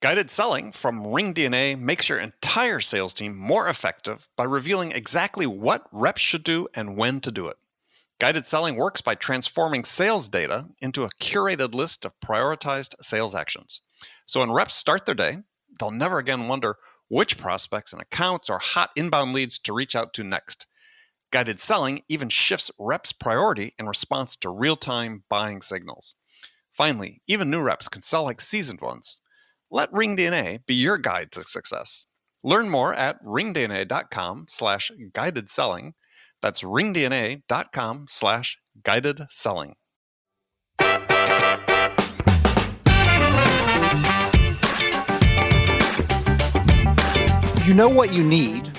Guided selling from RingDNA makes your entire sales team more effective by revealing exactly what reps should do and when to do it. Guided selling works by transforming sales data into a curated list of prioritized sales actions. So when reps start their day, they'll never again wonder which prospects and accounts or hot inbound leads to reach out to next. Guided selling even shifts reps' priority in response to real-time buying signals. Finally, even new reps can sell like seasoned ones. Let RingDNA be your guide to success. Learn more at ringdna.com/guided selling. That's ringdna.com/guided selling. You know what you need.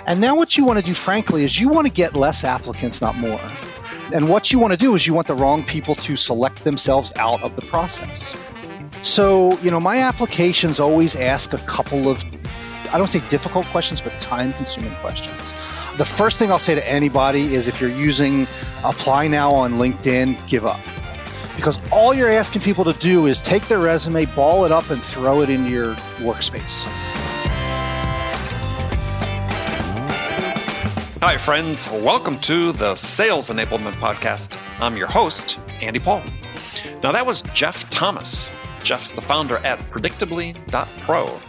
And now what you want to do, frankly, is you want to get less applicants, not more. And what you want to do is you want the wrong people to select themselves out of the process. So, my applications always ask a couple of, I don't say difficult questions, but time-consuming questions. The first thing I'll say to anybody is if you're using Apply Now on LinkedIn, give up. Because all you're asking people to do is take their resume, ball it up, and throw it into your workspace. Hi, friends. Welcome to the Sales Enablement Podcast. I'm your host, Andy Paul. Now, that was Jeff Thomas. Jeff's the founder at Predictably.pro.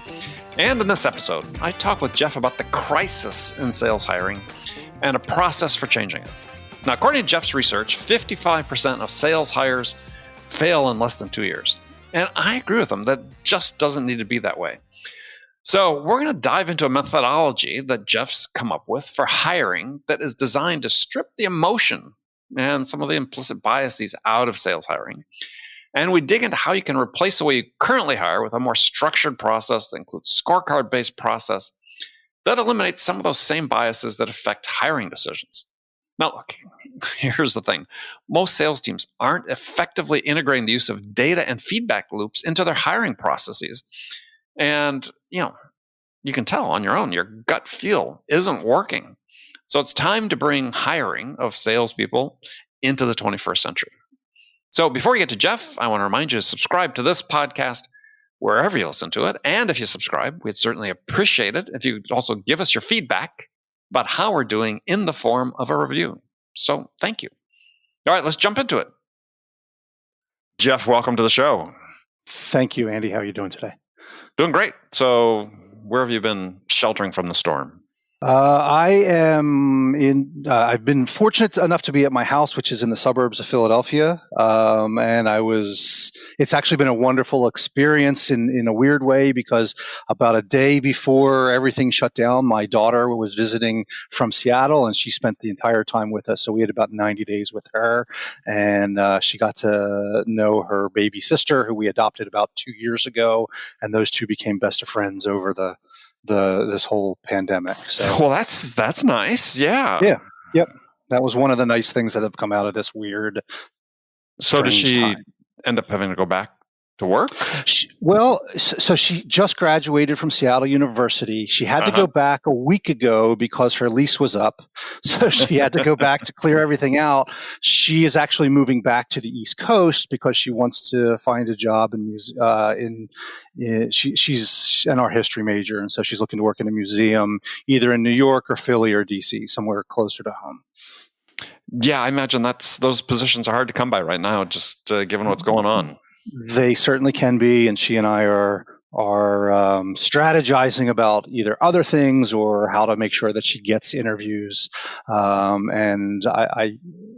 And in this episode, I talk with Jeff about the crisis in sales hiring and a process for changing it. Now, according to Jeff's research, 55% of sales hires fail in less than 2 years. And I agree with him. That just doesn't need to be that way. So we're going to dive into a methodology that Jeff's come up with for hiring that is designed to strip the emotion and some of the implicit biases out of sales hiring. And we dig into how you can replace the way you currently hire with a more structured process that includes scorecard-based process that eliminates some of those same biases that affect hiring decisions. Now, look, here's the thing. Most sales teams aren't effectively integrating the use of data and feedback loops into their hiring processes. And, you can tell on your own, your gut feel isn't working. So it's time to bring hiring of salespeople into the 21st century. So before we get to Jeff, I want to remind you to subscribe to this podcast wherever you listen to it. And if you subscribe, we'd certainly appreciate it if you could also give us your feedback about how we're doing in the form of a review. So thank you. All right, let's jump into it. Jeff, welcome to the show. Thank you, Andy. How are you doing today? Doing great. So where have you been sheltering from the storm? I've been fortunate enough to be at my house, which is in the suburbs of Philadelphia. And it's actually been a wonderful experience in a weird way, because about a day before everything shut down, my daughter was visiting from Seattle and she spent the entire time with us. So we had about 90 days with her, and she got to know her baby sister, who we adopted about 2 years ago. And those two became best of friends over this whole pandemic. So, well, that's nice. Yeah. Yep. That was one of the nice things that have come out of this weird. So does she time. end up having to go back to work? So she just graduated from Seattle University. She had to go back a week ago because her lease was up. So she had to go back to clear everything out. She is actually moving back to the East Coast because she wants to find a job she's an art history major. And so she's looking to work in a museum, either in New York or Philly or DC, somewhere closer to home. Yeah, I imagine those positions are hard to come by right now, just given what's going on. They certainly can be, and she and I are strategizing about either other things or how to make sure that she gets interviews. And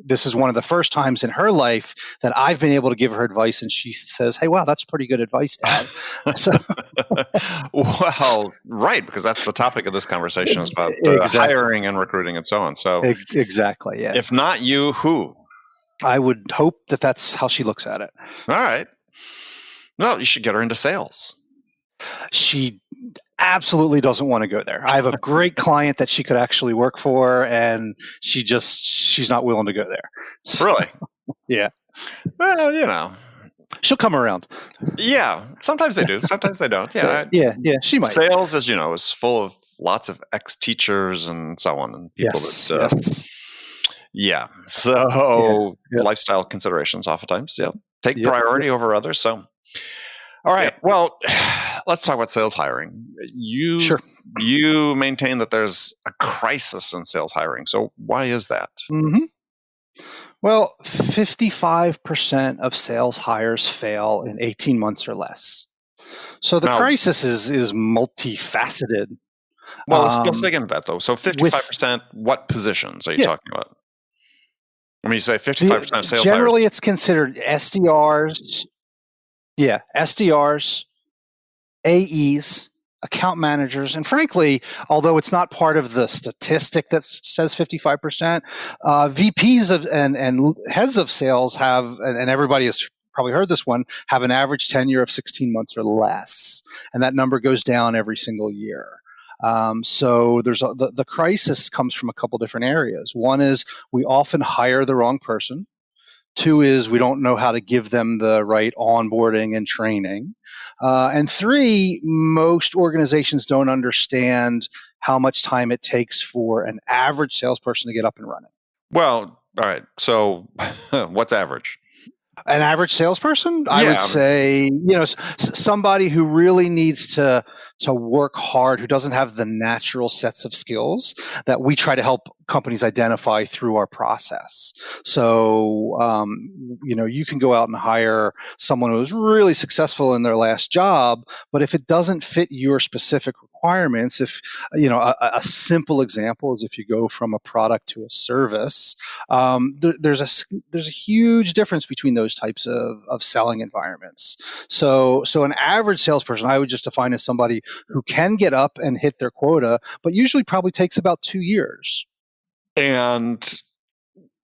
this is one of the first times in her life that I've been able to give her advice, and she says, "Hey, wow, that's pretty good advice, Dad." So, well, right, because that's the topic of this conversation, is about hiring and recruiting and so on. So exactly, yeah. If not you, who? I would hope that that's how she looks at it. All right. Well, you should get her into sales. She absolutely doesn't want to go there. I have a great client that she could actually work for, and she's not willing to go there. Really? Yeah. Well, she'll come around. Yeah. Sometimes they do. Sometimes they don't. Yeah. Yeah. She might. Sales, as you know, is full of lots of ex-teachers and so on, and people yes. Yeah. So lifestyle considerations oftentimes, take priority over others. So, all right. Yeah. Well, let's talk about sales hiring. Sure. You maintain that there's a crisis in sales hiring. So why is that? Mm-hmm. Well, 55% of sales hires fail in 18 months or less. So the crisis is multifaceted. Well, let's dig into that, though. So 55%, what positions are you talking about? I mean, you say 55% of sales generally hires. It's considered SDRs, SDRs, AEs, account managers, and frankly, although it's not part of the statistic that says 55%, VPs and heads of sales have, and everybody has probably heard this one, have an average tenure of 16 months or less, and that number goes down every single year. So there's the crisis comes from a couple different areas. One is we often hire the wrong person. Two is we don't know how to give them the right onboarding and training. And three, most organizations don't understand how much time it takes for an average salesperson to get up and running. Well, all right. So what's average? An average salesperson? I would say, somebody who really needs to work hard, who doesn't have the natural sets of skills that we try to help companies identify through our process. So, you can go out and hire someone who's really successful in their last job, but if it doesn't fit your specific requirements, if, a simple example is if you go from a product to a service, there's a huge difference between those types of selling environments. So an average salesperson, I would just define as somebody who can get up and hit their quota, but usually probably takes about 2 years. And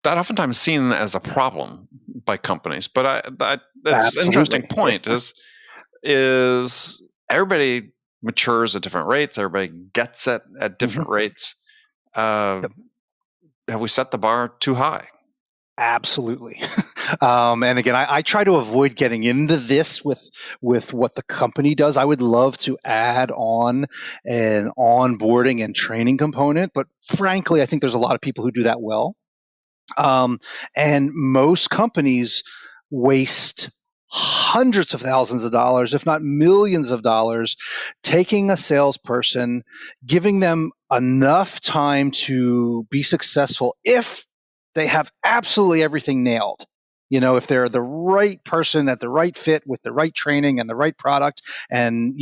that oftentimes is seen as a problem by companies. But that's an interesting point is everybody matures at different rates. Everybody gets it at different rates. Have we set the bar too high? Absolutely. And again, I try to avoid getting into this with what the company does. I would love to add on an onboarding and training component, but frankly, I think there's a lot of people who do that well. And most companies waste hundreds of thousands of dollars, if not millions of dollars, taking a salesperson, giving them enough time to be successful if they have absolutely everything nailed. If they're the right person at the right fit with the right training and the right product and,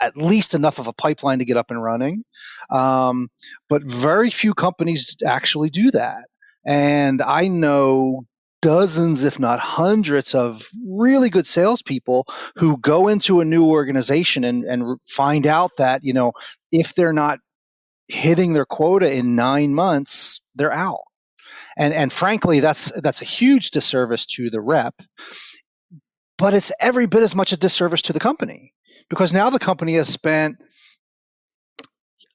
at least enough of a pipeline to get up and running. But very few companies actually do that. And I know dozens, if not hundreds, of really good salespeople who go into a new organization and find out that, if they're not hitting their quota in 9 months, they're out. And frankly, that's a huge disservice to the rep, but it's every bit as much a disservice to the company because now the company has spent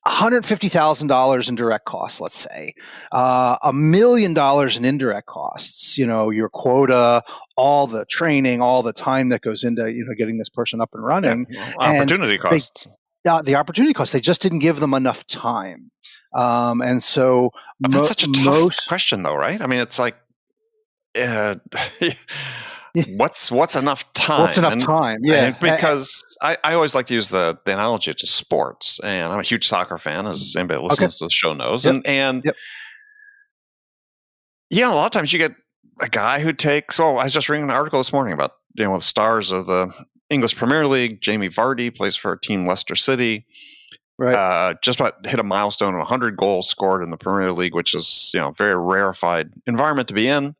$150,000 in direct costs, let's say, $1 million in indirect costs, your quota, all the training, all the time that goes into, getting this person up and running. Opportunity costs. The opportunity costs, they just didn't give them enough time. And so that's such a tough question though, right? I mean, it's like, what's enough time? What's enough time? Yeah. Because I always like to use the analogy to sports, and I'm a huge soccer fan, as anybody that listens to the show knows. Yep. And a lot of times you get a guy who takes, I was just reading an article this morning about, the stars of the English Premier League. Jamie Vardy plays for Team Leicester City. Right. Just about hit a milestone of 100 goals scored in the Premier League, which is, a very rarefied environment to be in.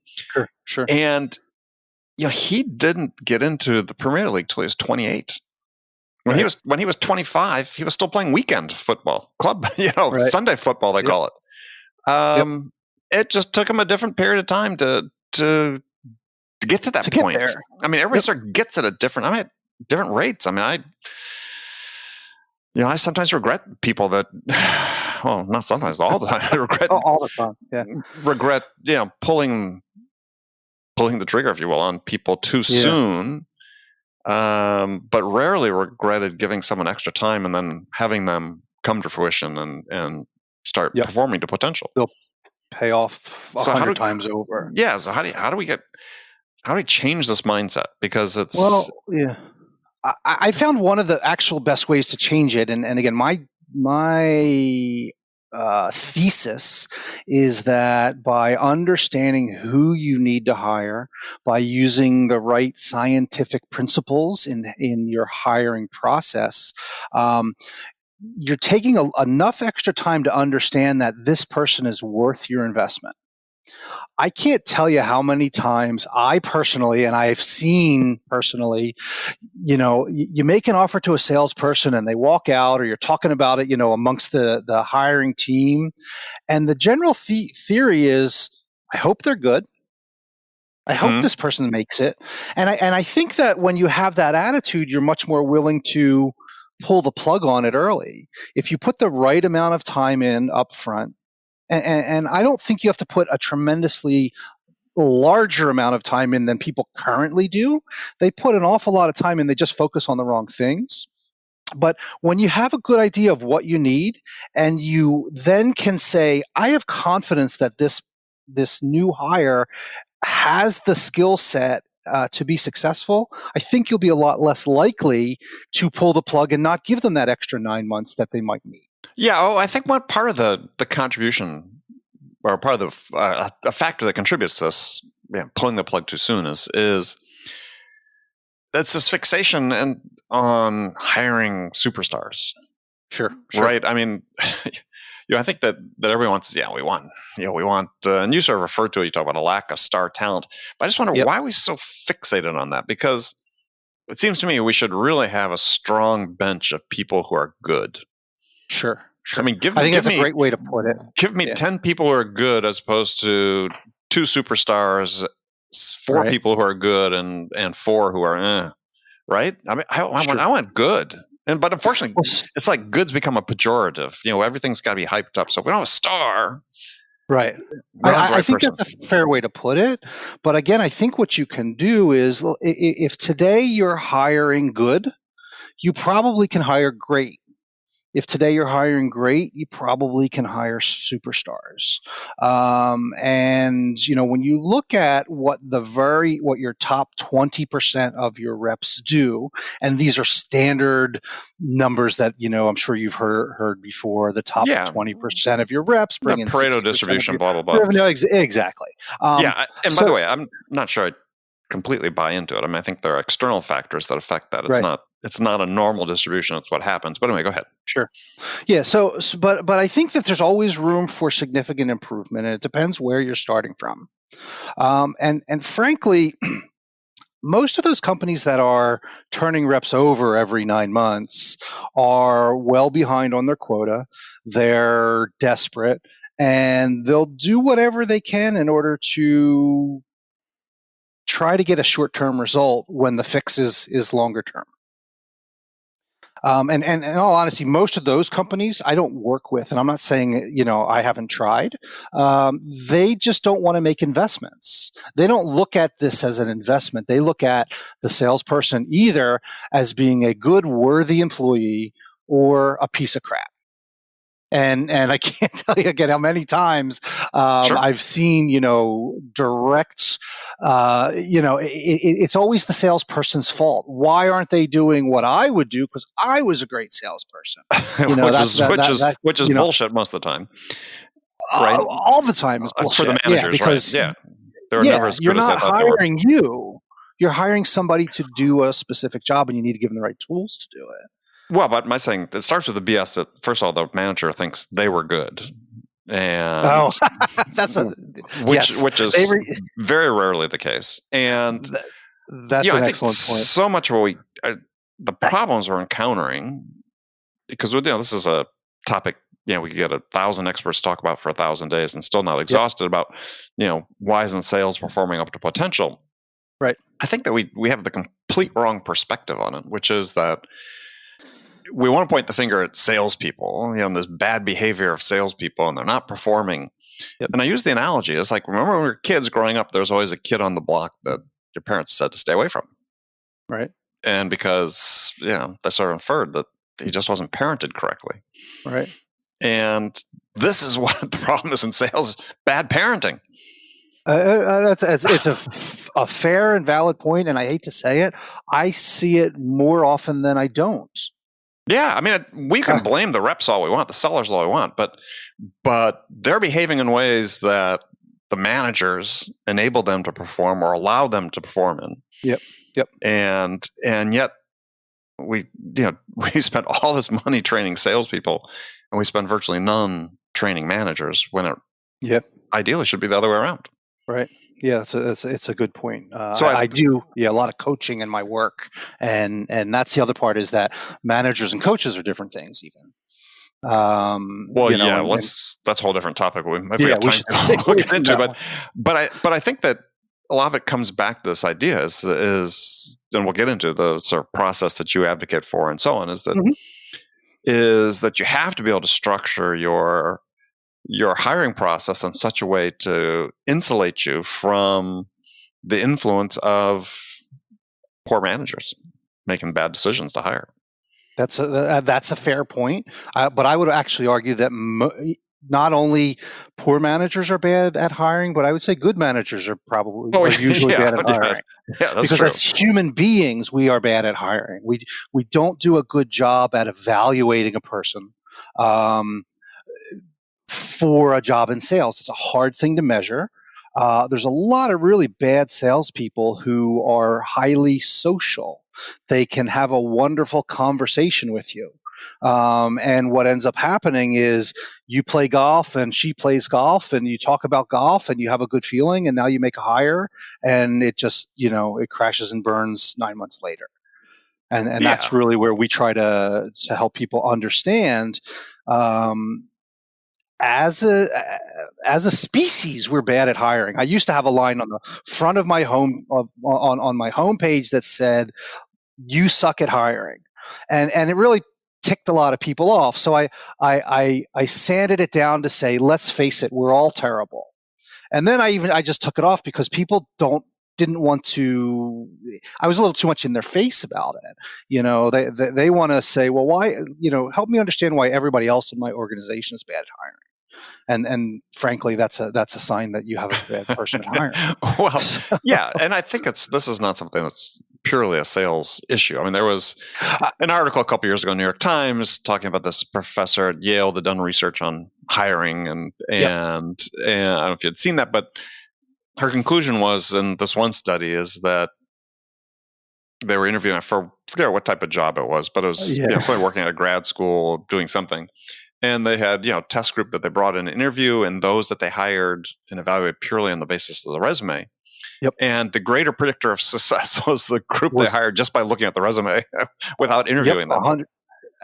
Sure. And, he didn't get into the Premier League till he was 28. When he was 25, he was still playing weekend football, club, Sunday football, they call it. It just took him a different period of time to get to that point. Get there. I mean, everybody sort of gets it at different rates. I mean, I sometimes regret people that, well, not sometimes, all the time. I regret all the time. Yeah. Regret, pulling the trigger, if you will, on people too soon. But rarely regretted giving someone extra time and then having them come to fruition and start performing to potential. They'll pay off 100 times over. Yeah. So how do we change this mindset? Because it's I found one of the actual best ways to change it, and again, my thesis is that by understanding who you need to hire, by using the right scientific principles in your hiring process, you're taking enough extra time to understand that this person is worth your investment. I can't tell you how many times I personally, and I've seen personally, you make an offer to a salesperson and they walk out, or you're talking about it, amongst the hiring team. And the general theory is, I hope they're good. I hope this person makes it. And I think that when you have that attitude, you're much more willing to pull the plug on it early. If you put the right amount of time in up front, and I don't think you have to put a tremendously larger amount of time in than people currently do. They put an awful lot of time in. They just focus on the wrong things. But when you have a good idea of what you need, and you then can say, I have confidence that this new hire has the skill set to be successful, I think you'll be a lot less likely to pull the plug and not give them that extra 9 months that they might need. Yeah, I think one part of the contribution, or part of a factor that contributes to this, pulling the plug too soon is that's this fixation on hiring superstars. Sure. Right. I mean, I think that everyone wants. We want, and you sort of referred to it. You talk about a lack of star talent, but I just wonder why are we so fixated on that? Because it seems to me we should really have a strong bench of people who are good. Sure. I mean, I think that's a great way to put it. Give me 10 people who are good as opposed to 2 superstars, 4 people who are good, and 4 who are right? I mean, I want good. But unfortunately, it's like good's become a pejorative. Everything's got to be hyped up. So if we don't have a star, right? I think that's a fair way to put it. But again, I think what you can do is, if today you're hiring good, you probably can hire great. If today you're hiring great, you probably can hire superstars. And when you look at what your top 20% of your reps do, and these are standard numbers that I'm sure you've heard before. The top 20% of your reps bring in Pareto distribution, blah blah blah. No, exactly. And by the way, I'm not sure I completely buy into it. I mean, I think there are external factors that affect that. It's not a normal distribution. It's what happens. But anyway, go ahead. Sure. Yeah. So but I think that there's always room for significant improvement, and it depends where you're starting from. And frankly, most of those companies that are turning reps over every 9 months are well behind on their quota. They're desperate, and they'll do whatever they can in order to try to get a short-term result when the fix is longer term. And in all honesty, most of those companies I don't work with, and I'm not saying, I haven't tried. They just don't want to make investments. They don't look at this as an investment. They look at the salesperson either as being a good, worthy employee or a piece of crap. And I can't tell you again how many times I've seen, directs, it's always the salesperson's fault. Why aren't they doing what I would do? Because I was a great salesperson. Which is bullshit most of the time. Right? All the time is bullshit. For the managers, because, right? They're never as good you're as not hiring you. You're hiring somebody to do a specific job, and you need to give them the right tools to do it. Well, but my saying, it starts with the BS that, first of all, the manager thinks they were good. And which is very rarely the case. And that's an excellent point. So much of what the problems we're encountering, because this is a topic, we could get 1,000 experts to talk about for 1,000 days and still not exhausted about, why isn't sales performing up to potential? Right. I think that we have the complete wrong perspective on it, which is that we want to point the finger at salespeople, and this bad behavior of salespeople, and they're not performing. Yep. And I use the analogy. It's like, remember when we were kids growing up, there was always a kid on the block that your parents said to stay away from. Right. And because, they sort of inferred that he just wasn't parented correctly. Right. And this is what the problem is in sales, bad parenting. It's a fair and valid point, and I hate to say it, I see it more often than I don't. Yeah, I mean, we can blame the reps all we want, the sellers all we want, but they're behaving in ways that the managers enable them to perform or allow them to perform in. Yep. And yet we spend all this money training salespeople, and we spend virtually none training managers when it ideally should be the other way around. Right. Yeah, it's a good point. So I do a lot of coaching in my work, and that's the other part is that managers and coaches are different things even. That's a whole different topic. If we have time to get into, but I think that a lot of it comes back to this idea is, and we'll get into the sort of process that you advocate for and so on, is that you have to be able to structure your hiring process in such a way to insulate you from the influence of poor managers making bad decisions to hire. That's a fair point, but I would actually argue that not only poor managers are bad at hiring, but I would say good managers are probably usually bad at hiring. Yeah, that's because true. As human beings, we are bad at hiring. We don't do a good job at evaluating a person for a job in sales. It's a hard thing to measure. There's a lot of really bad salespeople who are highly social. They can have a wonderful conversation with you. And what ends up happening is you play golf and she plays golf and you talk about golf and you have a good feeling and now you make a hire and it just, it crashes and burns 9 months later. And that's really where we try to help people understand, as a species, we're bad at hiring. I used to have a line on the front of my home on my homepage that said, "You suck at hiring," and it really ticked a lot of people off. So I sanded it down to say, "Let's face it, we're all terrible." And then I just took it off because people didn't want to. I was a little too much in their face about it. They want to say, "Well, why? Help me understand why everybody else in my organization is bad at hiring." And frankly, that's a sign that you have a bad person at hiring. Well, yeah, and I think this is not something that's purely a sales issue. I mean, there was an article a couple years ago in the New York Times talking about this professor at Yale that done research on hiring, and I don't know if you'd seen that, but her conclusion was in this one study is that they were interviewing for, I forget what type of job it was, but it was somebody working at a grad school doing something. And they had, test group that they brought in an interview and those that they hired and evaluated purely on the basis of the resume. Yep. And the greater predictor of success was the group they hired just by looking at the resume without interviewing them.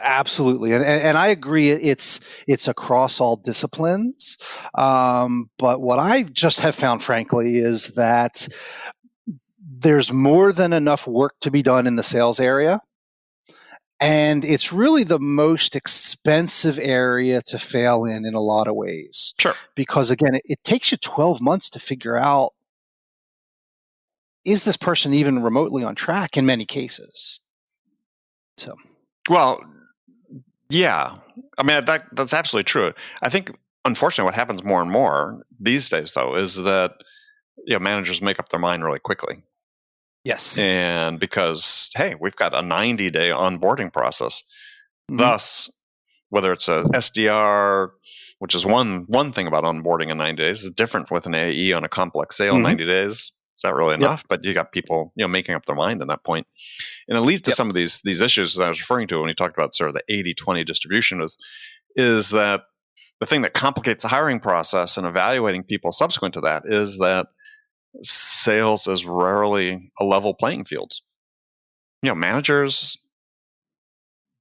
Absolutely. And I agree it's across all disciplines. But what I just have found, frankly, is that there's more than enough work to be done in the sales area. And it's really the most expensive area to fail in a lot of ways. Sure. Because again, it takes you 12 months to figure out, is this person even remotely on track in many cases? So, well, yeah. I mean, that's absolutely true. I think, unfortunately, what happens more and more these days, though, is that managers make up their mind really quickly. Yes. And because, hey, we've got a 90-day onboarding process. Mm-hmm. Thus, whether it's a SDR, which is one thing about onboarding in 90 days, is different with an AE on a complex sale in 90 days. Is that really enough? Yep. But you got people, making up their mind at that point. And it leads to some of these issues that I was referring to when you talked about sort of the 80-20 distribution is that the thing that complicates the hiring process and evaluating people subsequent to that is that sales is rarely a level playing field. Managers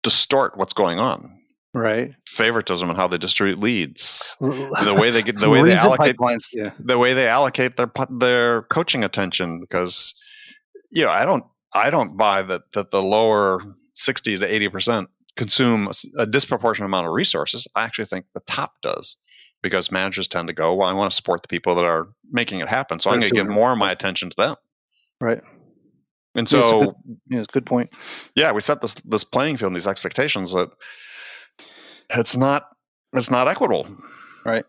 distort what's going on. Right. Favoritism and how they distribute leads, the way they allocate their coaching attention. Because I don't buy that the lower 60 to 80% consume a disproportionate amount of resources. I actually think the top does. Because managers tend to go, well, I want to support the people that are making it happen. So I'm going to give more of my attention to them. Right. And so, it's a good point. Yeah, we set this playing field and these expectations that it's not equitable. Right.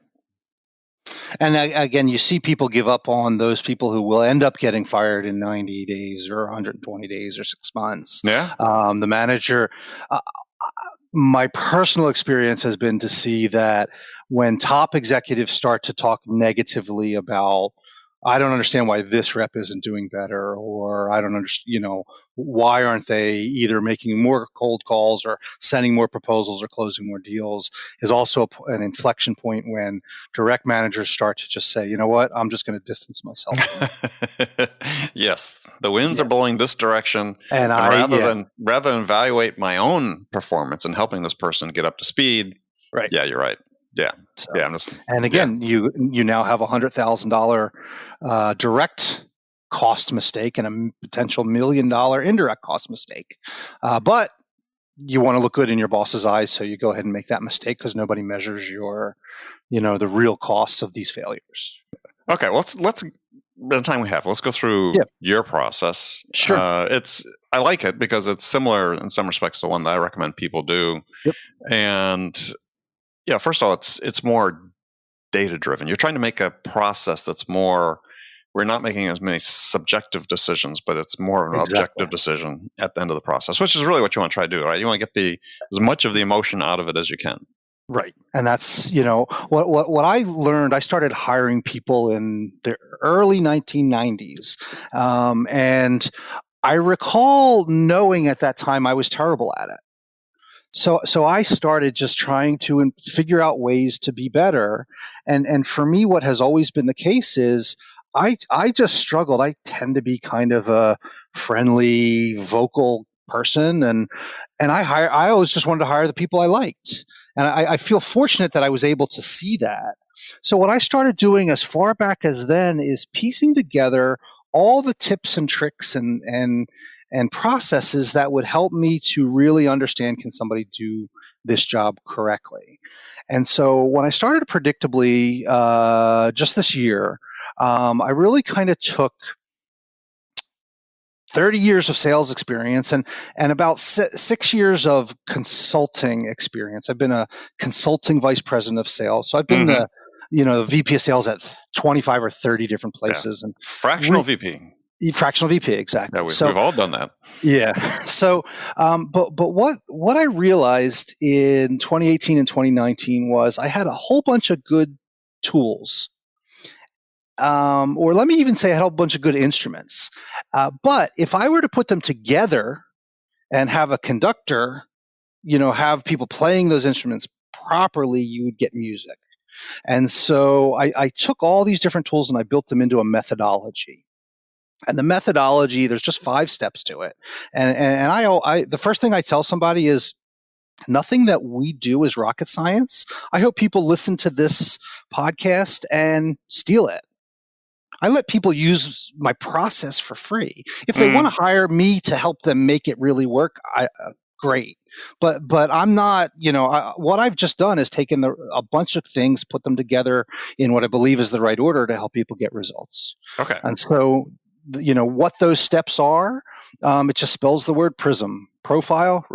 And again, you see people give up on those people who will end up getting fired in 90 days or 120 days or 6 months. Yeah. The manager, my personal experience has been to see that when top executives start to talk negatively about, I don't understand why this rep isn't doing better, or I don't understand, why aren't they either making more cold calls or sending more proposals or closing more deals, is also an inflection point when direct managers start to just say, you know what, I'm just going to distance myself. Yes, the winds are blowing this direction, and rather than evaluate my own performance and helping this person get up to speed, right? Yeah, you're right. Yeah, so, yeah. And again, you now have $100,000 direct cost mistake and a potential $1 million indirect cost mistake, but you want to look good in your boss's eyes, so you go ahead and make that mistake because nobody measures the real costs of these failures. Okay, well, let's by the time we have, let's go through your process. Sure. I like it because it's similar in some respects to one that I recommend people do. Yep. And yeah, first of all, it's more data driven. You're trying to make a process that's more, we're not making as many subjective decisions, but it's more of an objective decision at the end of the process, which is really what you want to try to do, right? You want to get as much of the emotion out of it as you can. Right. And that's, what I learned. I started hiring people in the early 1990s. And I recall knowing at that time I was terrible at it. So I started just trying to figure out ways to be better. And for me, what has always been the case is I just struggled. I tend to be kind of a friendly, vocal person. And I always just wanted to hire the people I liked. And I feel fortunate that I was able to see that. So what I started doing as far back as then is piecing together all the tips and tricks and processes that would help me to really understand, can somebody do this job correctly? And so when I started Predictably just this year, I really kind of took 30 years of sales experience and about 6 years of consulting experience. I've been a consulting vice president of sales. So I've been the VP of sales at 25 or 30 different places. And fractional VP. Fractional VP, exactly. Yeah, we've all done that. Yeah. So, but what I realized in 2018 and 2019 was I had a whole bunch of good tools. Or let me even say I had a bunch of good instruments. But if I were to put them together and have a conductor, have people playing those instruments properly, you would get music. And so I took all these different tools and I built them into a methodology. And the methodology, there's just 5 steps to it. And I the first thing I tell somebody is, nothing that we do is rocket science. I hope people listen to this podcast and steal it. I let people use my process for free. If they want to hire me to help them make it really work, great. But I'm not, what I've just done is taken a bunch of things, put them together in what I believe is the right order to help people get results. Okay. And so, what those steps are, it just spells the word PRISM: profile,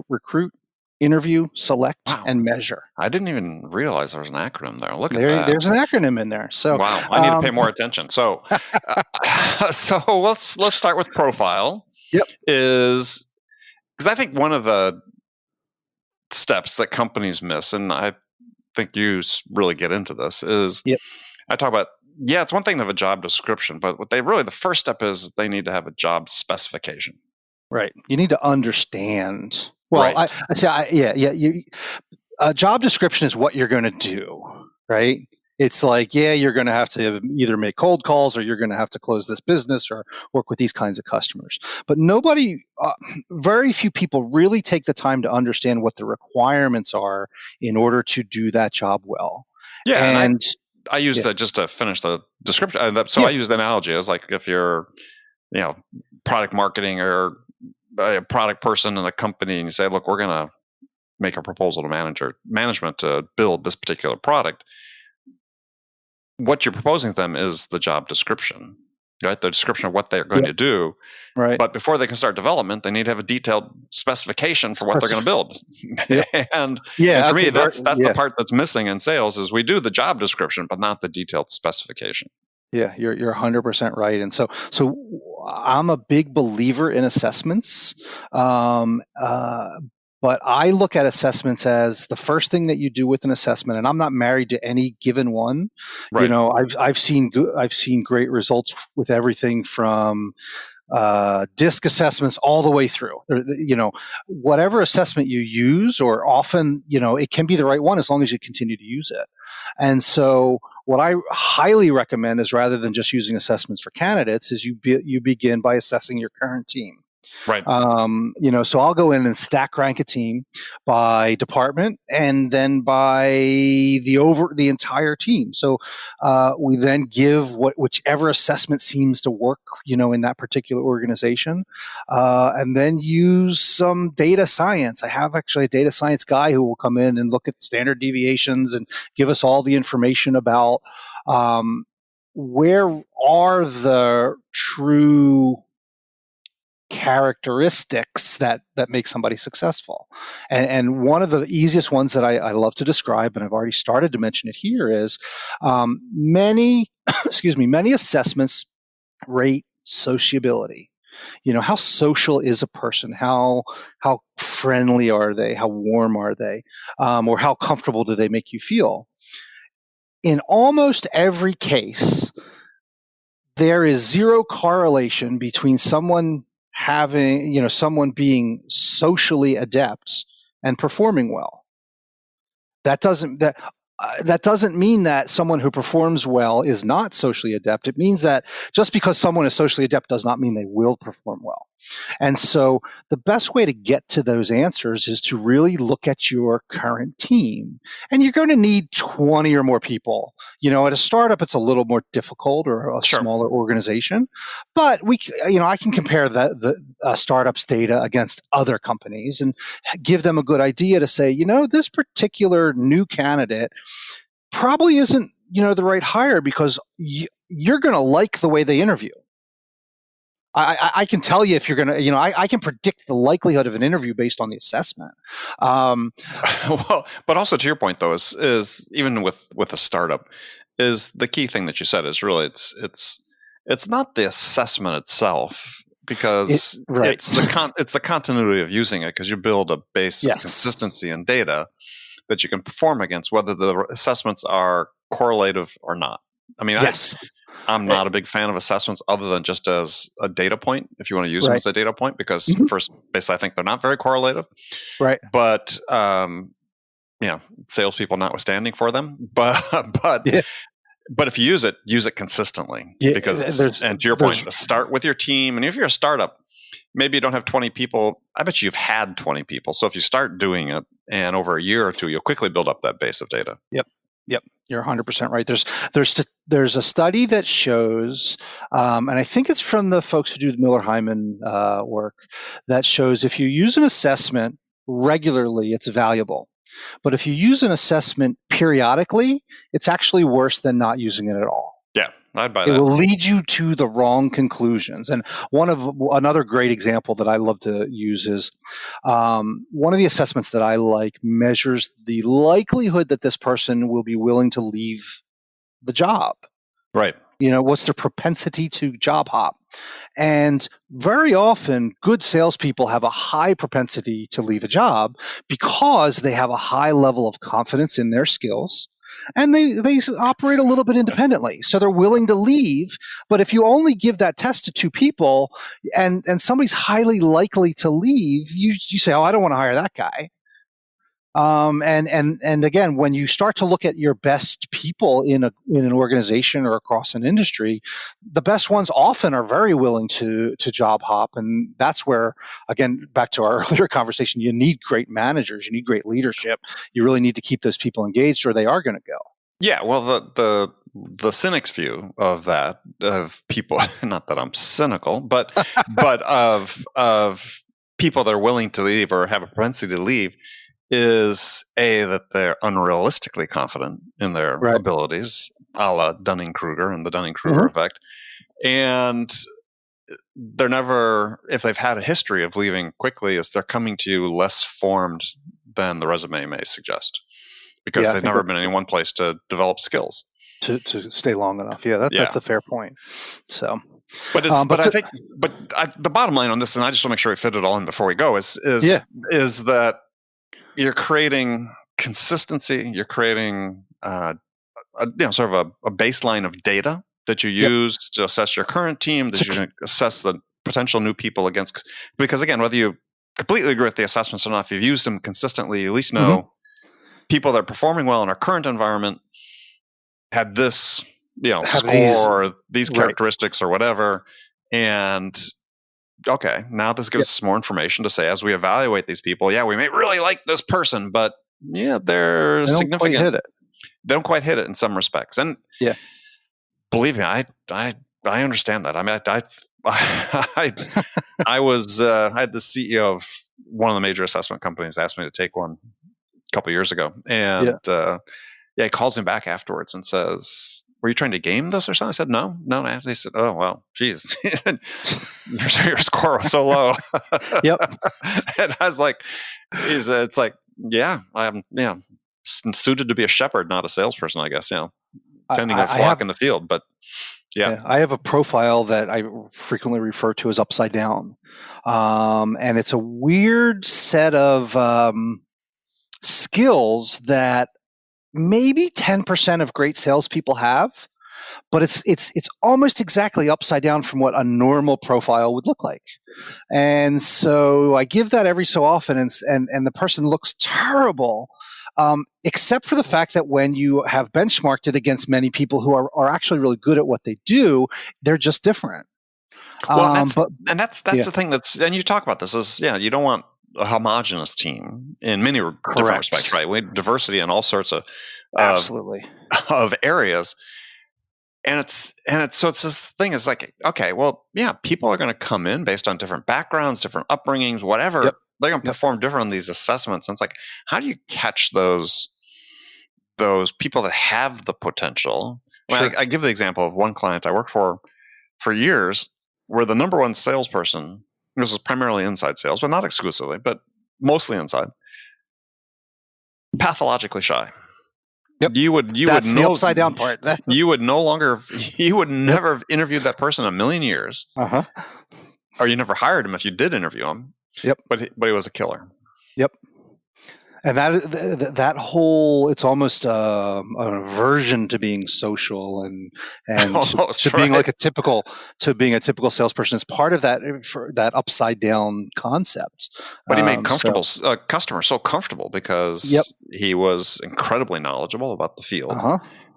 recruit, interview, select, and measure. I didn't even realize there was an acronym there. Look at that. There's an acronym in there. So wow, I need to pay more attention. So, so let's start with profile. Yep. Because I think one of the steps that companies miss, and I think you really get into this, is I talk about, it's one thing to have a job description, but the first step is they need to have a job specification. Right. You need to understand. Well, right. I say, a job description is what you're going to do, right? It's like, you're going to have to either make cold calls or you're going to have to close this business or work with these kinds of customers. But very few people really take the time to understand what the requirements are in order to do that job well. Yeah. And I use that just to finish the description. I use the analogy as like, if you're, product marketing or a product person in a company and you say, look, we're going to make a proposal to management to build this particular product. What you're proposing to them is the job description. right? The description of what they're going to do. Right. But before they can start development, they need to have a detailed specification for what they're going to build. Yep. and Yeah, for okay, me, that's the part that's missing in sales is we do the job description, but not the detailed specification. Yeah, you're 100% right. And so I'm a big believer in assessments. But I look at assessments as the first thing that you do with an assessment, and I'm not married to any given one. Right. You know, I've seen great results with everything from DISC assessments all the way through. You know, whatever assessment you use, or often, you know, it can be the right one as long as you continue to use it. And so what I highly recommend is, rather than just using assessments for candidates, is you begin by assessing your current team. Right. You know, so I'll go in and stack rank a team by department and then by the entire team. So we then give whichever assessment seems to work, you know, in that particular organization, and then use some data science. I have actually a data science guy who will come in and look at standard deviations and give us all the information about where are the true characteristics that make somebody successful. And one of the easiest ones that I love to describe, and I've already started to mention it here, is many assessments rate sociability. You know, how social is a person? How friendly are they? How warm are they? Or how comfortable do they make you feel? In almost every case, there is zero correlation between someone being socially adept and performing well. That doesn't mean that someone who performs well is not socially adept. It means that just because someone is socially adept does not mean they will perform well. And so the best way to get to those answers is to really look at your current team. And you're going to need 20 or more people. You know, at a startup, it's a little more difficult, or a smaller organization. But I can compare the startup's data against other companies and give them a good idea to say, you know, this particular new candidate probably isn't, you know, the right hire because you're going to like the way they interview. I can tell you if you're going to, you know, I can predict the likelihood of an interview based on the assessment. Well, but also to your point though, is even with a startup, is the key thing that you said is really it's not the assessment itself, because it's the continuity of using it, because you build a base of consistency and data that you can perform against, whether the assessments are correlative or not. I mean, I'm not a big fan of assessments other than just as a data point, if you want to use them as a data point, because first base, I think they're not very correlative. Right. But, salespeople notwithstanding for them. But if you use it consistently, because, and to your point, start with your team. And if you're a startup, maybe you don't have 20 people. I bet you've had 20 people. So if you start doing it, and over a year or two, you'll quickly build up that base of data. Yep, you're 100% right. There's a study that shows, and I think it's from the folks who do the Miller-Hyman work, that shows if you use an assessment regularly, it's valuable. But if you use an assessment periodically, it's actually worse than not using it at all. Yeah, I'd buy that. It will lead you to the wrong conclusions. And another great example that I love to use is one of the assessments that I like measures the likelihood that this person will be willing to leave the job. Right. You know, what's their propensity to job hop? And very often, good salespeople have a high propensity to leave a job because they have a high level of confidence in their skills. And they operate a little bit independently. So they're willing to leave. But if you only give that test to two people and somebody's highly likely to leave, you say, oh, I don't want to hire that guy. And again, when you start to look at your best people in an organization or across an industry, the best ones often are very willing to job hop. And that's where, again, back to our earlier conversation, you need great managers, you need great leadership. You really need to keep those people engaged or they are going to go. Yeah, well, the cynic's view of that, of people, not that I'm cynical, but of people that are willing to leave or have a propensity to leave, is that they're unrealistically confident in their abilities, a la Dunning-Kruger and the Dunning-Kruger effect. And they're never, if they've had a history of leaving quickly, is they're coming to you less formed than the resume may suggest, because they've never been in one place to develop skills to stay long enough. Yeah, that's a fair point. So, but the bottom line on this, and I just want to make sure we fit it all in before we go, is that you're creating consistency. You're creating sort of a baseline of data that you use to assess your current team, that you can assess the potential new people against. Because again, whether you completely agree with the assessments or not, if you've used them consistently, you at least know people that are performing well in our current environment had this, score, these characteristics or whatever. And okay, now this gives us more information to say, as we evaluate these people, we may really like this person, but they're significant. They don't quite hit it in some respects. And believe me, I understand that. I mean, I had the CEO of one of the major assessment companies asked me to take one a couple of years ago, and he calls me back afterwards and says, "Were you trying to game this or something?" I said, "No." He said, "Oh well, geez, your score was so low." And I was like, "It's like, I'm suited to be a shepherd, not a salesperson, I guess. Tending a flock in the field, but." I have a profile that I frequently refer to as upside down. And it's a weird set of skills that maybe 10% of great salespeople have, but it's almost exactly upside down from what a normal profile would look like. And so I give that every so often, and the person looks terrible. Except for the fact that when you have benchmarked it against many people who are actually really good at what they do, they're just different. Well, that's the thing and you talk about this is, you don't want a homogenous team in many different respects, right? We have diversity in all sorts of absolutely of areas. And it's this thing is like, okay, well, people are going to come in based on different backgrounds, different upbringings, whatever. They're going to perform different on these assessments. And it's like, how do you catch those people that have the potential? I give the example of one client I worked for years, where the number one salesperson, this was primarily inside sales, but not exclusively, but mostly inside, pathologically shy. You would That's know the upside down part. You would never have interviewed that person in a million years. Or you never hired him if you did interview him. But he was a killer. And that whole, it's almost an aversion to being social and being like being a typical salesperson is part of that upside down concept. But he made customers so comfortable because he was incredibly knowledgeable about the field.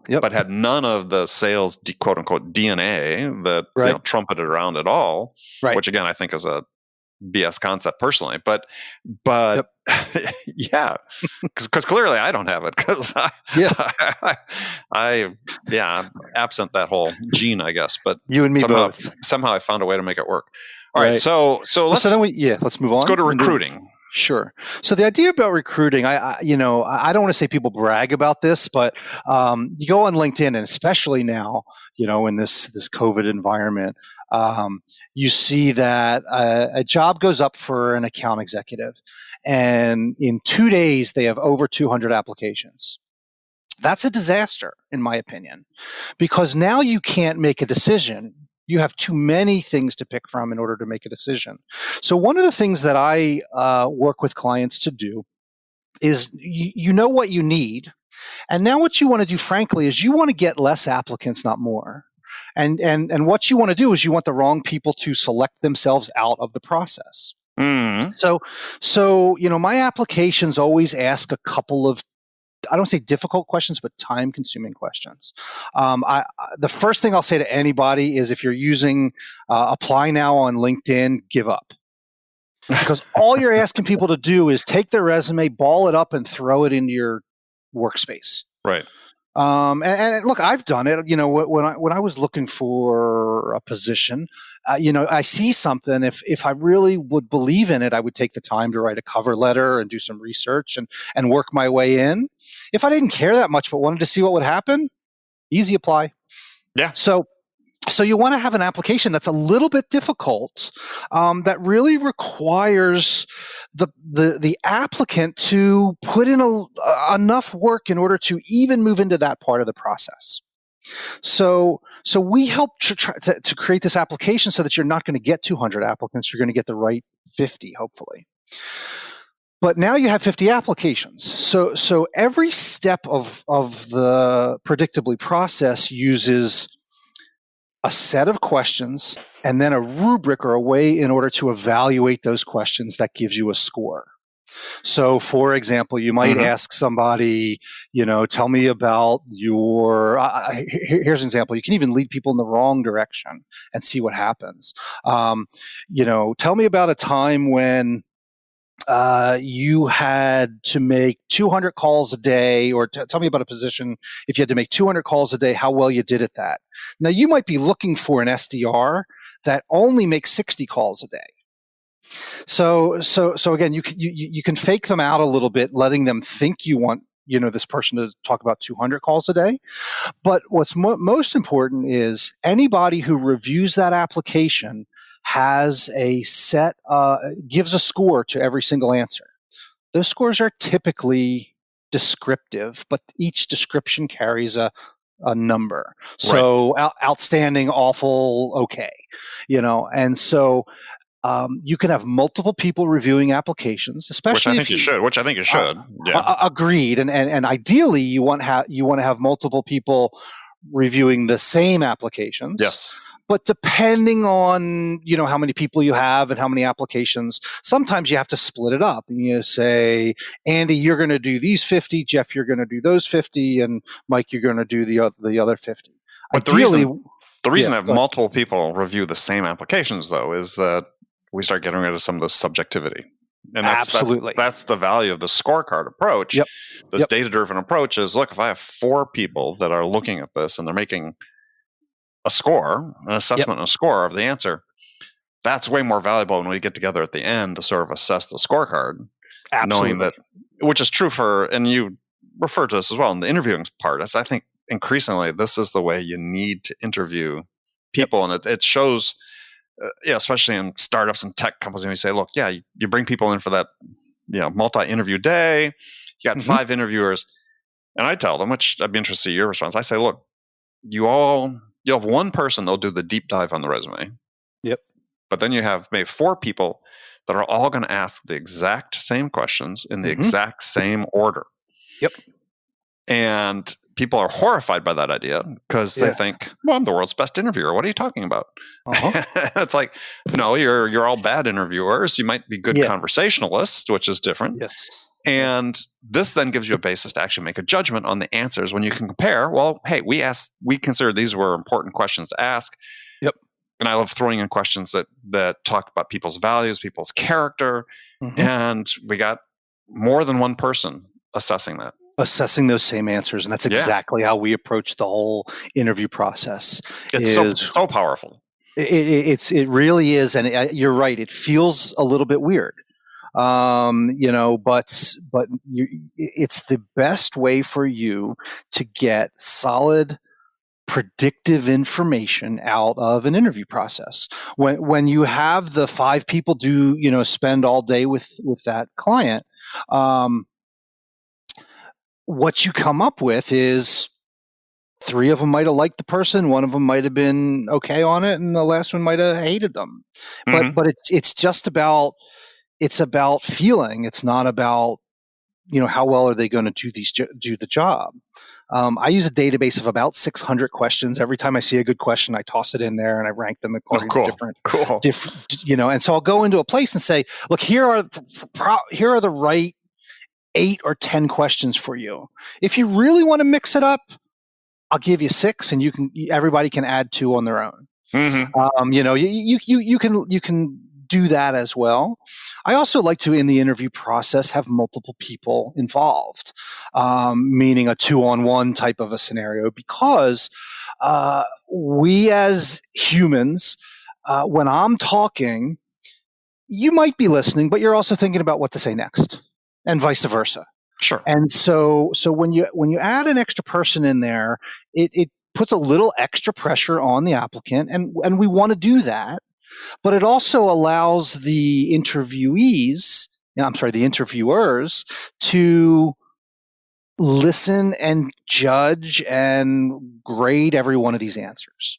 But had none of the sales quote unquote DNA that trumpeted around at all. Which again I think is a BS concept personally, but because clearly I don't have it, because I'm absent that whole gene, I guess. But you and me both. Somehow I found a way to make it work. All right, so let's move on. Let's go to recruiting. Sure. So the idea about recruiting, I don't want to say people brag about this, but you go on LinkedIn, and especially now, in this COVID environment, you see that a job goes up for an account executive, and in 2 days they have over 200 applications. That's a disaster, in my opinion, because now you can't make a decision. You have too many things to pick from in order to make a decision. So one of the things that I work with clients to do is you know what you need. And now what you want to do, frankly, is you want to get less applicants, not more. And what you want to do is you want the wrong people to select themselves out of the process. So my applications always ask a couple of, I don't say difficult questions, but time-consuming questions. The first thing I'll say to anybody is, if you're using Apply Now on LinkedIn, give up. Because all you're asking people to do is take their resume, ball it up, and throw it into your workspace. Right. And look, I've done it. When I was looking for a position, I see something. If I really would believe in it, I would take the time to write a cover letter and do some research and work my way in. If I didn't care that much but wanted to see what would happen, easy apply. Yeah. So So you want to have an application that's a little bit difficult, that really requires the applicant to put in enough work in order to even move into that part of the process. So we help to create this application so that you're not going to get 200 applicants. You're going to get the right 50, hopefully. But now you have 50 applications. So every step of the Predictably process uses a set of questions and then a rubric or a way in order to evaluate those questions that gives you a score. So, for example, you might ask somebody, tell me about your, here's an example. You can even lead people in the wrong direction and see what happens. Tell me about a time when you had to make 200 calls a day, or tell me about a position if you had to make 200 calls a day, how well you did at that. Now, you might be looking for an SDR that only makes 60 calls a day. So again, you can fake them out a little bit, letting them think you want this person to talk about 200 calls a day. But what's most important is anybody who reviews that application has a set, gives a score to every single answer. Those scores are typically descriptive, but each description carries a number. So outstanding, awful, okay, and so you can have multiple people reviewing applications, especially which I think you should. Yeah. Agreed. And ideally, you want to have multiple people reviewing the same applications. Yes. But depending on, how many people you have and how many applications, sometimes you have to split it up. And you say, Andy, you're going to do these 50, Jeff, you're going to do those 50, and Mike, you're going to do the other 50. But ideally, the reason I have multiple people review the same applications, though, is that we start getting rid of some of the subjectivity. And absolutely. That's the value of the scorecard approach. Yep. This data-driven approach is, look, if I have 4 people that are looking at this and they're making a score, an assessment and a score of the answer, that's way more valuable when we get together at the end to sort of assess the scorecard. Absolutely. Knowing that, which is true and you refer to this as well in the interviewing part, as I think increasingly this is the way you need to interview people. And it shows, especially in startups and tech companies, when you say, look, you bring people in for that, multi-interview day, you got 5 interviewers, and I tell them, which I'd be interested to see your response. I say, look, you'll have one person that'll do the deep dive on the resume. Yep. But then you have maybe 4 people that are all going to ask the exact same questions in the exact same order. Yep. And people are horrified by that idea because they think, well, I'm the world's best interviewer. What are you talking about? It's like, no, you're all bad interviewers. You might be good conversationalists, which is different. Yes. And this then gives you a basis to actually make a judgment on the answers when you can compare. Well, hey, we considered these were important questions to ask. Yep. And I love throwing in questions that talk about people's values, people's character. And we got more than one person assessing those same answers. And that's exactly how we approach the whole interview process. It's so powerful. It really is. And you're right. It feels a little bit weird. But it's the best way for you to get solid, predictive information out of an interview process. When you have the 5 people spend all day with that client, what you come up with is 3 of them might have liked the person, 1 of them might have been okay on it, and the last one might have hated them. But it's just about. It's about feeling. It's not about, how well are they going to do the job. I use a database of about 600 questions. Every time I see a good question, I toss it in there and I rank them according to different, and so I'll go into a place and say, look, here are the right 8 or 10 questions for you. If you really want to mix it up, I'll give you 6, and everybody can add 2 on their own. You can do that as well. I also like to, in the interview process, have multiple people involved, meaning a 2-on-1 type of a scenario, because we as humans, when I'm talking, you might be listening, but you're also thinking about what to say next, and vice versa. Sure. And so when you add an extra person in there, it puts a little extra pressure on the applicant, and we want to do that. But it also allows the interviewers to listen and judge and grade every one of these answers.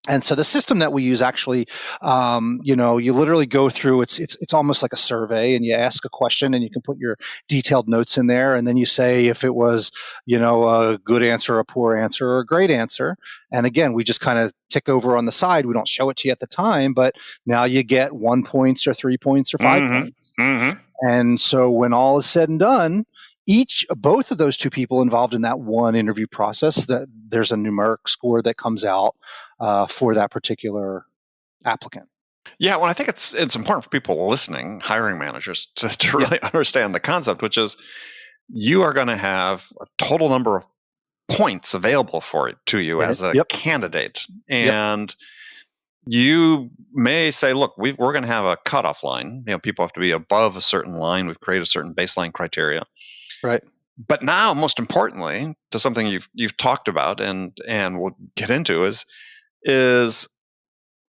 And so the system that we use actually, you literally go through, it's almost like a survey, and you ask a question and you can put your detailed notes in there. And then you say if it was, a good answer, a poor answer, or a great answer. And again, we just kind of tick over on the side. We don't show it to you at the time, but now you get 1 point or 3 points or 5 points. Mm-hmm. And so when all is said and done, both of those two people involved in that one interview process, that there's a numeric score that comes out for that particular applicant. Yeah, well, I think it's important for people listening, hiring managers, to really understand the concept, which is you are going to have a total number of points available to you as a candidate. And you may say, look, we're going to have a cutoff line. People have to be above a certain line. We've created a certain baseline criteria. Right. But now, most importantly, to something you've talked about and we'll get into is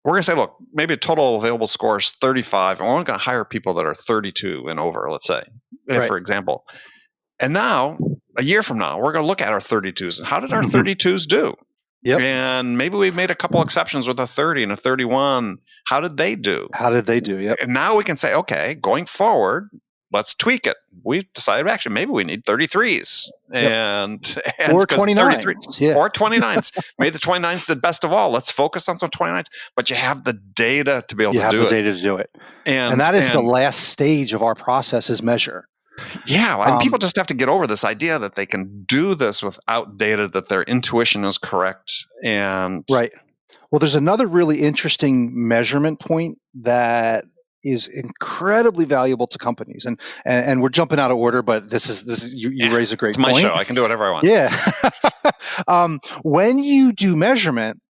we're going to say, look, maybe a total available score is 35, and we're only going to hire people that are 32 and over, let's say, for example. And now, a year from now, we're going to look at our 32s and how did our 32s do? Yep. And maybe we've made a couple exceptions with a 30 and a 31. How did they do? Yep. And now we can say, okay, going forward, let's tweak it. We decided actually maybe we need 33s and or 29s. Or 29s. Maybe the 29s did best of all. Let's focus on some 29s. But you have the data to be able to do it. You have the data to do it. And that is the last stage of our process is measure. Yeah. And people just have to get over this idea that they can do this without data, that their intuition is correct. And right. Well, there's another really interesting measurement point that is incredibly valuable to companies, and we're jumping out of order, but this is you raise a great point. It's my show; I can do whatever I want. Yeah. When you do measurement,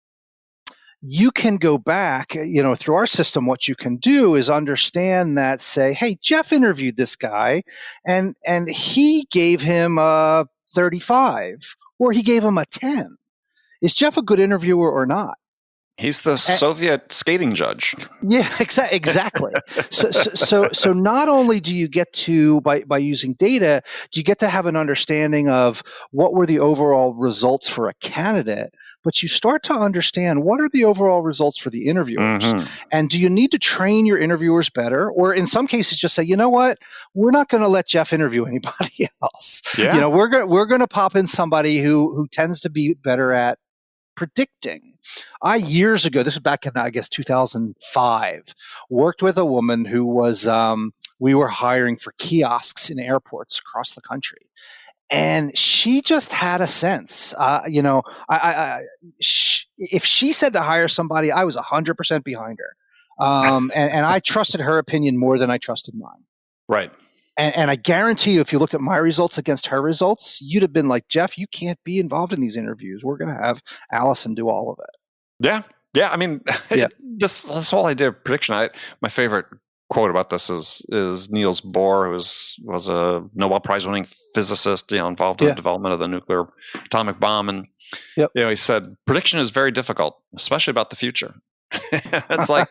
you can go back. Through our system, what you can do is understand that. Say, hey, Jeff interviewed this guy, and he gave him a 35, or he gave him a 10. Is Jeff a good interviewer or not? He's the Soviet skating judge. Yeah, exactly. So not only do you get to, by using data, do you get to have an understanding of what were the overall results for a candidate, but you start to understand what are the overall results for the interviewers. Mm-hmm. And do you need to train your interviewers better? Or in some cases, just say, you know what, we're not going to let Jeff interview anybody else. Yeah. We're going to pop in somebody who tends to be better at predicting. Years ago, this was back in, 2005, worked with a woman who was, we were hiring for kiosks in airports across the country. And she just had a sense, if she said to hire somebody, I was 100% behind her. And I trusted her opinion more than I trusted mine. Right. And I guarantee you, if you looked at my results against her results, you'd have been like, Jeff, you can't be involved in these interviews. We're going to have Allison do all of it. Yeah. Yeah. I mean, this whole idea of prediction, my favorite quote about this is Niels Bohr, who was a Nobel Prize winning physicist, involved in the development of the nuclear atomic bomb. And, he said, prediction is very difficult, especially about the future. It's like,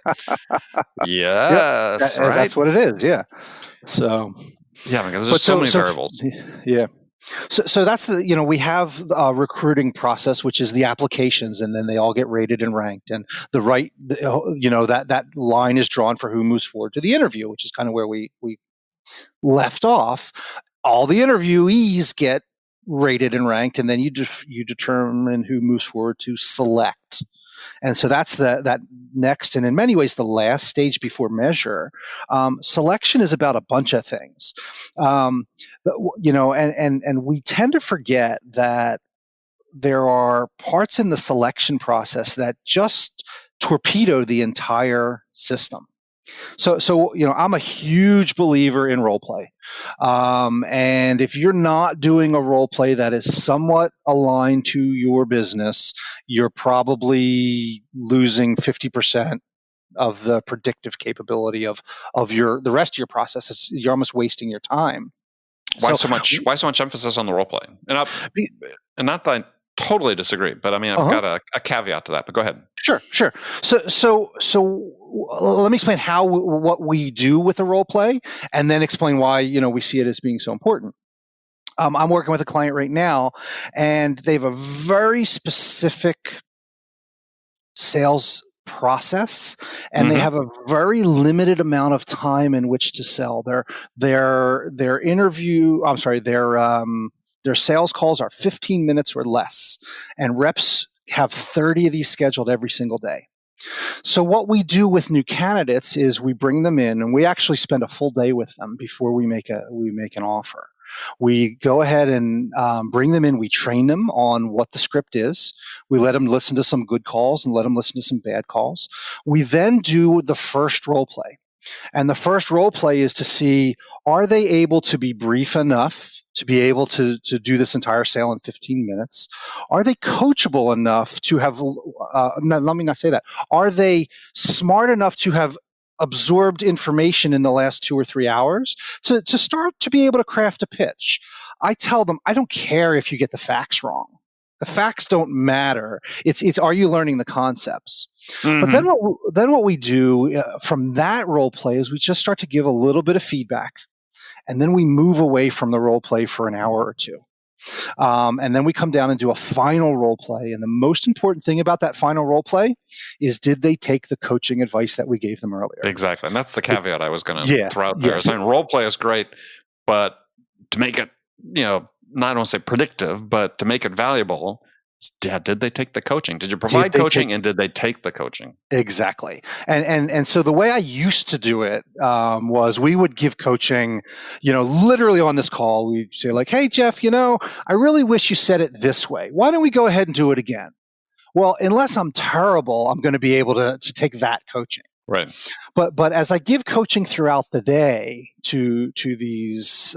yes, right? That's what it is. Yeah. So, because there's so many variables. Yeah. So that's we have a recruiting process, which is the applications, and then they all get rated and ranked, and that line is drawn for who moves forward to the interview, which is kind of where we left off. All the interviewees get rated and ranked, and then you determine who moves forward to select. And so that's that next, and in many ways, the last stage before measure. Selection is about a bunch of things, and we tend to forget that there are parts in the selection process that just torpedo the entire system. So I'm a huge believer in role play. And if you're not doing a role play that is somewhat aligned to your business, you're probably losing 50% of the predictive capability of the rest of your process. You're almost wasting your time. Why so much emphasis on the role play? And not that I totally disagree, but I mean, I've got a caveat to that, but go ahead. Sure. So let me explain what we do with the role play, and then explain why, we see it as being so important. I'm working with a client right now, and they have a very specific sales process, and they have a very limited amount of time in which to sell. Their sales calls are 15 minutes or less, and reps have 30 of these scheduled every single day. So what we do with new candidates is we bring them in, and we actually spend a full day with them before we make an offer. We go ahead and bring them in. We train them on what the script is. We let them listen to some good calls and let them listen to some bad calls. We then do the first role play. And the first role play is to see, are they able to be brief enough to be able to do this entire sale in 15 minutes? Are they coachable enough to have, let me not say that. Are they smart enough to have absorbed information in the last 2 or 3 hours to start to be able to craft a pitch? I tell them, I don't care if you get the facts wrong. The facts don't matter. It's are you learning the concepts? But then what we do from that role play is we just start to give a little bit of feedback, and then we move away from the role play for an hour or two. And then we come down and do a final role play. And the most important thing about that final role play is, did they take the coaching advice that we gave them earlier? Exactly. And that's the caveat I was going to throw out there. So role play is great, but to make it, not want to say predictive, but to make it valuable, did they take the coaching? Did you provide coaching, and did they take the coaching? Exactly. And so the way I used to do it was we would give coaching, literally on this call. We'd say like, hey, Jeff, I really wish you said it this way. Why don't we go ahead and do it again? Well, unless I'm terrible, I'm going to be able to take that coaching. Right. But as I give coaching throughout the day to these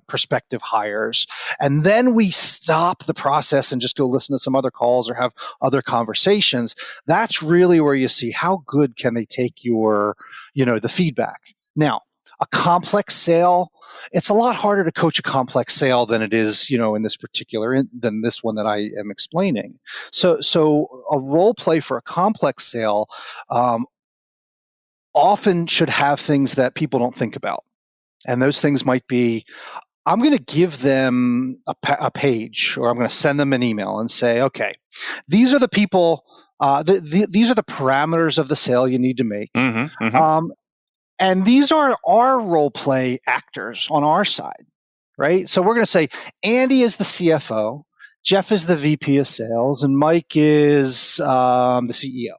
prospective hires, and then we stop the process and just go listen to some other calls or have other conversations, that's really where you see how good can they take your, the feedback. Now, a complex sale, it's a lot harder to coach a complex sale than it is, in this than this one that I am explaining. So a role play for a complex sale often should have things that people don't think about. And those things might be, I'm going to give them a page, or I'm going to send them an email and say, okay, these are the people, these are the parameters of the sale you need to make. And these are our role play actors on our side, right? So we're going to say, Andy is the CFO, Jeff is the VP of sales, and Mike is the CEO.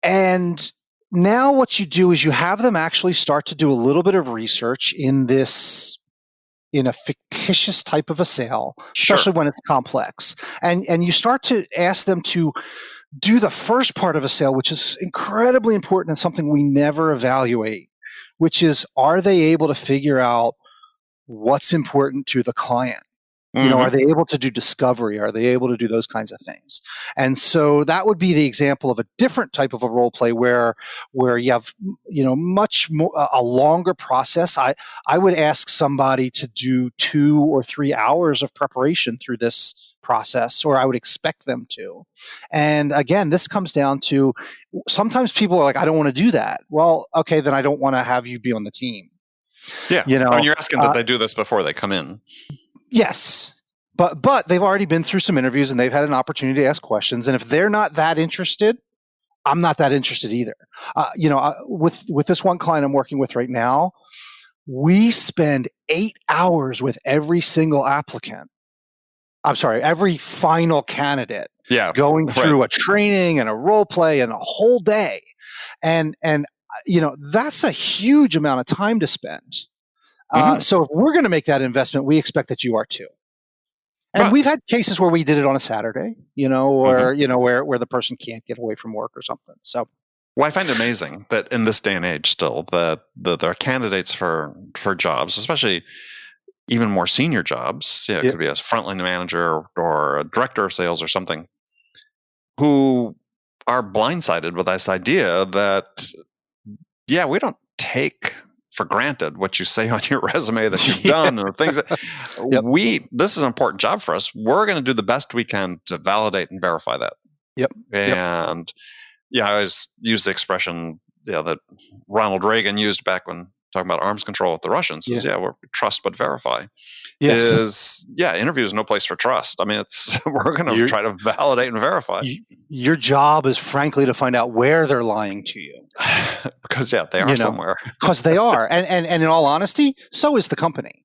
And now what you do is you have them actually start to do a little bit of research in a fictitious type of a sale, especially when it's complex. And you start to ask them to do the first part of a sale, which is incredibly important and something we never evaluate, which is, are they able to figure out what's important to the client? Are they able to do discovery? Are they able to do those kinds of things? And so that would be the example of a different type of a role play where you have, much more, a longer process. I would ask somebody to do 2 or 3 hours of preparation through this process, or I would expect them to. And again, this comes down to, sometimes people are like, I don't want to do that. Well, okay, then I don't want to have you be on the team. Yeah. You're asking that they do this before they come in. Yes. But they've already been through some interviews and they've had an opportunity to ask questions. And if they're not that interested, I'm not that interested either. With this one client I'm working with right now, we spend 8 hours with every single applicant. I'm sorry, every final candidate. Yeah, going through a training and a role play and a whole day. And that's a huge amount of time to spend. So if we're going to make that investment, we expect that you are too. And we've had cases where we did it on a Saturday, or where the person can't get away from work or something. So, well, I find it amazing that in this day and age, still that there are candidates for jobs, especially even more senior jobs. It could be a frontline manager or a director of sales or something, who are blindsided with this idea that, we don't take for granted what you say on your resume that you've done and the things that this is an important job for us. We're going to do the best we can to validate and verify that. Yep. And I always use the expression that Ronald Reagan used back when talking about arms control with the Russians is we're trust but verify. Yes. Interview is no place for trust. I mean, we're going to try to validate and verify. Your job is frankly to find out where they're lying to you. Because they are somewhere. Because they are. And in all honesty, so is the company.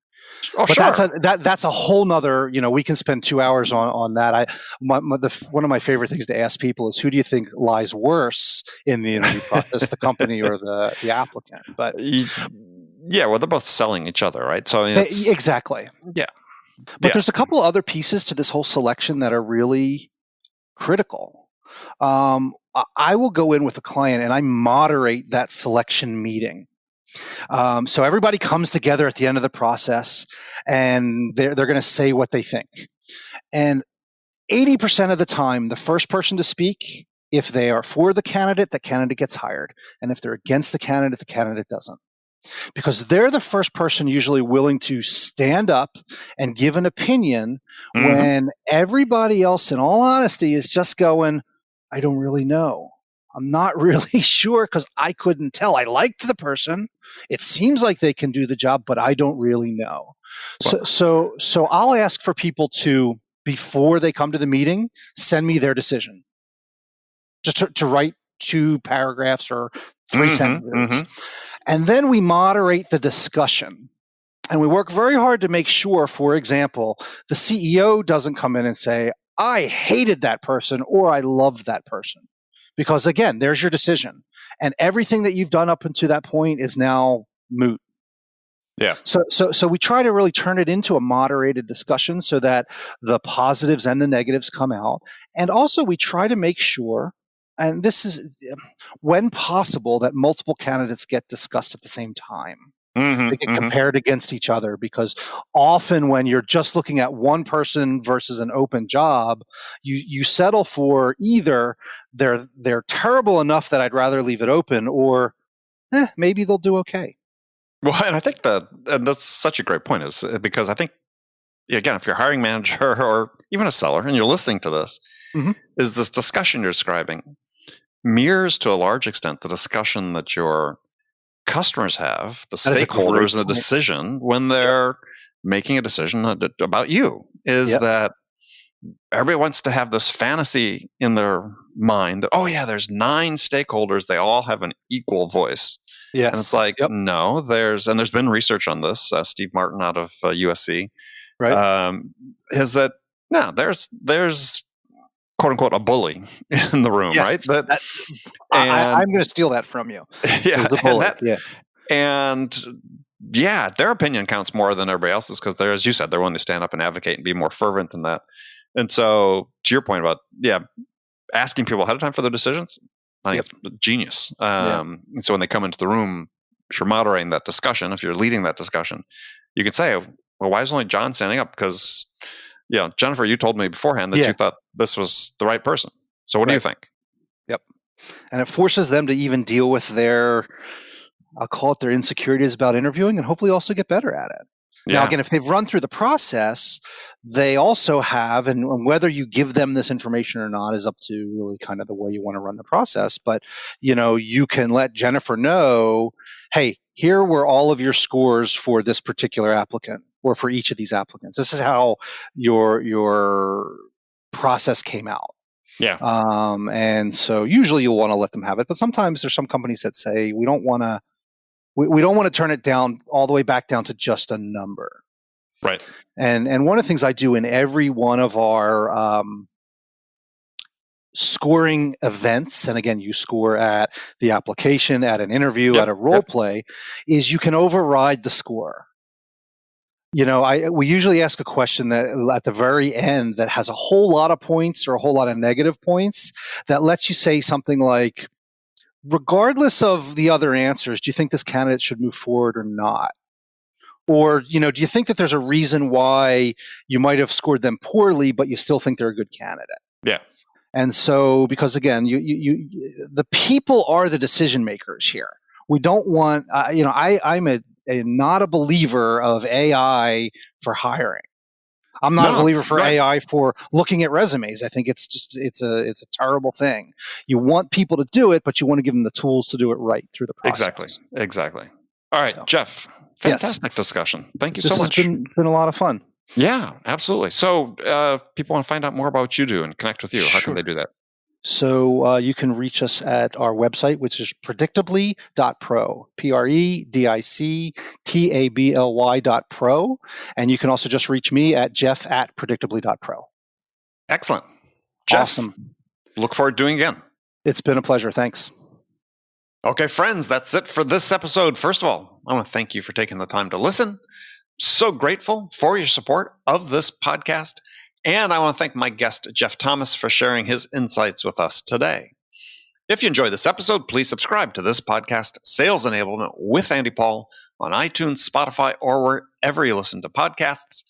Oh, but sure. That's a whole nother, we can spend 2 hours on that. One of my favorite things to ask people is, who do you think lies worse in the interview process, the company or the applicant? But they're both selling each other, right? So exactly. Yeah. But there's a couple other pieces to this whole selection that are really critical. I will go in with a client and I moderate that selection meeting. So everybody comes together at the end of the process and they're going to say what they think. And 80% of the time, the first person to speak, if they are for the candidate gets hired. And if they're against the candidate doesn't. Because they're the first person usually willing to stand up and give an opinion when everybody else, in all honesty, is just going, I don't really know. I'm not really sure because I couldn't tell. I liked the person. It seems like they can do the job, but I don't really know. So I'll ask for people to, before they come to the meeting, send me their decision. Just to write 2 paragraphs or 3 sentences. And then we moderate the discussion. And we work very hard to make sure, for example, the CEO doesn't come in and say, I hated that person or I loved that person. Because again, there's your decision. And everything that you've done up until that point is now moot. Yeah. So we try to really turn it into a moderated discussion so that the positives and the negatives come out. And also we try to make sure, and this is when possible, that multiple candidates get discussed at the same time. They get compared against each other, because often when you're just looking at one person versus an open job, you settle for either they're terrible enough that I'd rather leave it open, or maybe they'll do okay. Well, and I think and that's such a great point, is because I think, again, if you're a hiring manager or even a seller and you're listening to this, is this discussion you're describing mirrors to a large extent the discussion that your customers have, the stakeholders, and the decision when they're making a decision about you, is that everybody wants to have this fantasy in their mind that, there's 9 stakeholders, they all have an equal voice. Yes. And it's like, no, there's been research on this. Steve Martin out of USC, right, is that there's quote unquote a bully in the room, right? I'm going to steal that from you. Their opinion counts more than everybody else's, because they're, as you said, they're willing to stand up and advocate and be more fervent than that. And so, to your point about asking people ahead of time for their decisions, I think it's genius. And so when they come into the room, if you're moderating that discussion, if you're leading that discussion, you can say, well, why is only John standing up? Because Jennifer, you told me beforehand that you thought this was the right person. So what do you think? Yep. And it forces them to even deal with their insecurities about interviewing, and hopefully also get better at it. Now, again, if they've run through the process, they also have, and whether you give them this information or not is up to really kind of the way you want to run the process. But, you can let Jennifer know, hey, here were all of your scores for this particular applicant, or for each of these applicants. This is how your process came out. Yeah. And so usually you'll want to let them have it, but sometimes there's some companies that say we don't want to turn it down all the way back down to just a number. Right. And one of the things I do in every one of our scoring events, and again, you score at the application, at an interview, at a role play, is you can override the score. We usually ask a question that at the very end that has a whole lot of points or a whole lot of negative points that lets you say something like, regardless of the other answers, do you think this candidate should move forward or not? Or, do you think that there's a reason why you might have scored them poorly, but you still think they're a good candidate? Yeah. And so, because again, the people are the decision makers here. We don't want, I'm not a believer of AI for hiring. I'm not a believer for AI for looking at resumes. I think it's a terrible thing. You want people to do it, but you want to give them the tools to do it right through the process. Exactly. All right, Jeff, fantastic discussion. Thank you so much. This has been a lot of fun. Yeah, absolutely. So if people want to find out more about you and connect with you, how can they do that? So you can reach us at our website, which is Predictably.pro, Predictably.pro. And you can also just reach me at Jeff@Predictably.pro. Excellent. Jeff, awesome. Look forward to doing it again. It's been a pleasure. Thanks. Okay, friends, that's it for this episode. First of all, I want to thank you for taking the time to listen. So grateful for your support of this podcast. And I want to thank my guest, Jeff Thomas, for sharing his insights with us today. If you enjoyed this episode, please subscribe to this podcast, Sales Enablement with Andy Paul, on iTunes, Spotify, or wherever you listen to podcasts.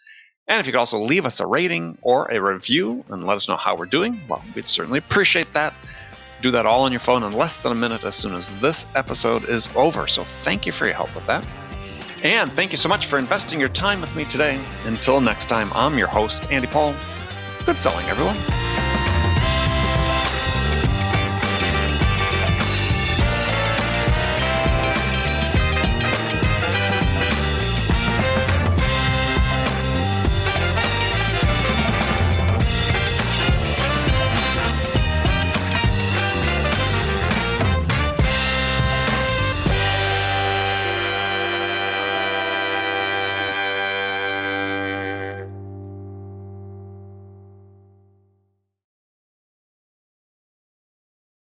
And if you could also leave us a rating or a review and let us know how we're doing, well, we'd certainly appreciate that. Do that all on your phone in less than a minute as soon as this episode is over. So thank you for your help with that. And thank you so much for investing your time with me today. Until next time, I'm your host, Andy Paul. Good selling, everyone.